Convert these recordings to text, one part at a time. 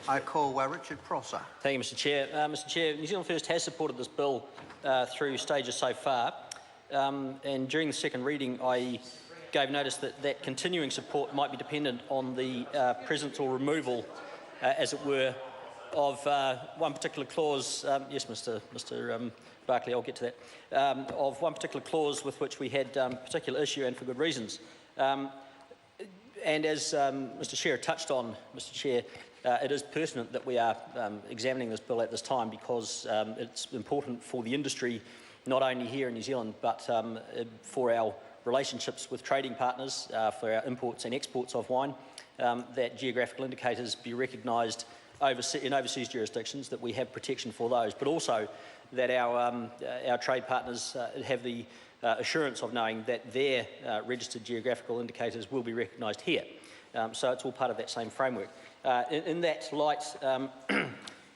I call Richard Prosser. Thank you, Mr Chair. Mr Chair, New Zealand First has supported this bill through stages so far, and during the second reading I gave notice that continuing support might be dependent on the presence or removal, as it were, of one particular clause. Yes, Mr Barclay, I'll get to that. Of one particular clause with which we had particular issue, and for good reasons. And as Mr Chair touched on, Mr Chair, it is pertinent that we are examining this bill at this time, because it's important for the industry, not only here in New Zealand, but for our relationships with trading partners, for our imports and exports of wine, that geographical indicators be recognised in overseas jurisdictions, that we have protection for those, but also that our trade partners have the assurance of knowing that their registered geographical indicators will be recognised here. So it's all part of that same framework. In that light,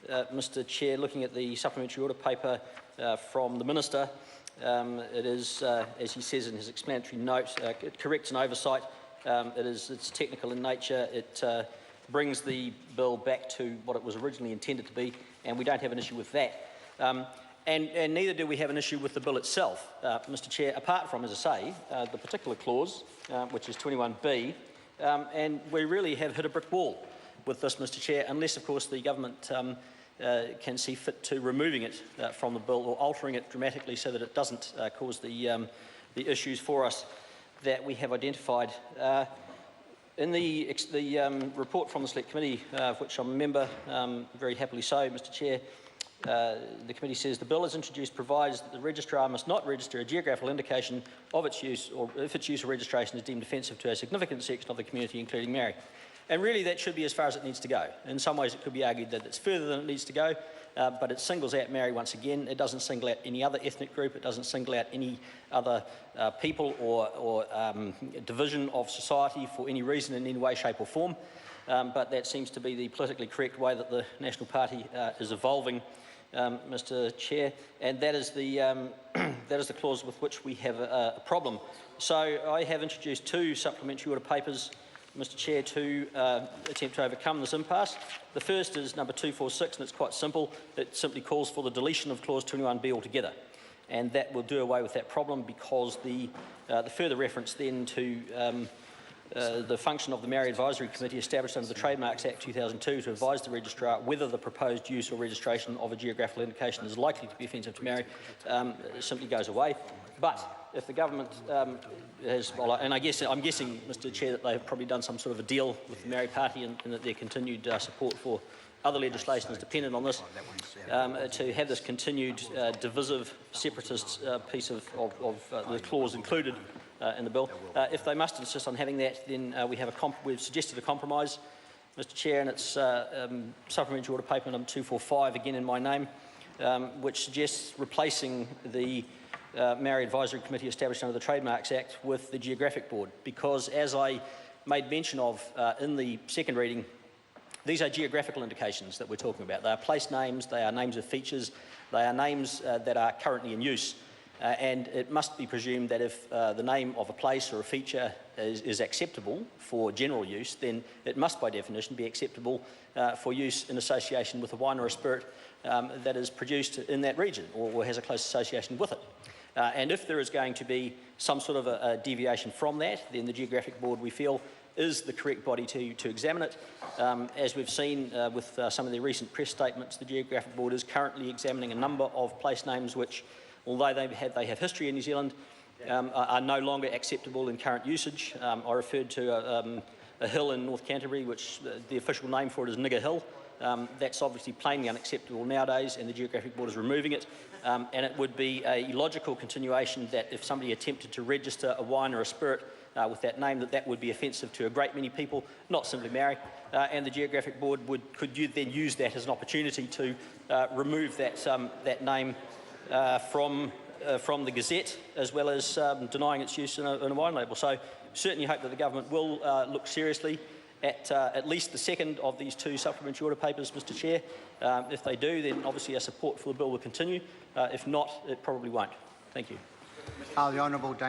Mr Chair, looking at the supplementary order paper from the Minister, it is, as he says in his explanatory note, it corrects an oversight. It's technical in nature. It brings the bill back to what it was originally intended to be, and we don't have an issue with that. And neither do we have an issue with the bill itself, Mr Chair, apart from, as I say, the particular clause, which is 21B, and we really have hit a brick wall with this, Mr Chair, unless, of course, the government can see fit to removing it from the bill or altering it dramatically so that it doesn't cause the issues for us that we have identified. In the report from the Select Committee, of which I'm a member, very happily so, Mr Chair, the committee says the bill as introduced provides that the registrar must not register a geographical indication of its use, or if its use or registration is deemed offensive to a significant section of the community, including Māori. And really that should be as far as it needs to go. In some ways it could be argued that it's further than it needs to go, but it singles out Māori once again. It doesn't single out any other ethnic group. It doesn't single out any other people or division of society for any reason in any way, shape or form. But that seems to be the politically correct way that the National Party is evolving, Mr Chair, and that is the clause with which we have a problem. So I have introduced two supplementary order papers, Mr Chair, to attempt to overcome this impasse. The first is number 246, and it's quite simple. It simply calls for the deletion of clause 21B altogether, and that will do away with that problem, because the further reference then to the function of the Māori Advisory Committee established under the Trademarks Act 2002 to advise the registrar whether the proposed use or registration of a geographical indication is likely to be offensive to Māori simply goes away. But if the government has, well, and I'm guessing, Mr Chair, that they've probably done some sort of a deal with the Māori Party, and that their continued support for other legislation is dependent on this, to have this continued divisive, separatist piece of the clause included in the bill. If they must insist on having that, then we've suggested a compromise, Mr Chair, and it's supplementary order paper number 245, again in my name, which suggests replacing the Māori Advisory Committee established under the Trademarks Act with the Geographic Board, because, as I made mention of in the second reading, these are geographical indications that we're talking about. They are place names, they are names of features, they are names that are currently in use. And it must be presumed that if the name of a place or a feature is acceptable for general use, then it must by definition be acceptable for use in association with a wine or a spirit that is produced in that region or has a close association with it. And if there is going to be some sort of a deviation from that, then the Geographic Board, we feel, is the correct body to examine it. As we've seen with some of the recent press statements, the Geographic Board is currently examining a number of place names which, although they have history in New Zealand, are no longer acceptable in current usage. I referred to a hill in North Canterbury, which the official name for it is Nigger Hill. That's obviously plainly unacceptable nowadays, and the Geographic Board is removing it. And it would be a logical continuation that if somebody attempted to register a wine or a spirit with that name, that would be offensive to a great many people, not simply Māori. And the Geographic Board could then use that as an opportunity to remove that name from the Gazette, as well as denying its use in a wine label. So certainly hope that the government will look seriously at least the second of these two supplementary order papers, Mr Chair. If they do, then obviously our support for the bill will continue. If not, it probably won't. Thank you. The Honourable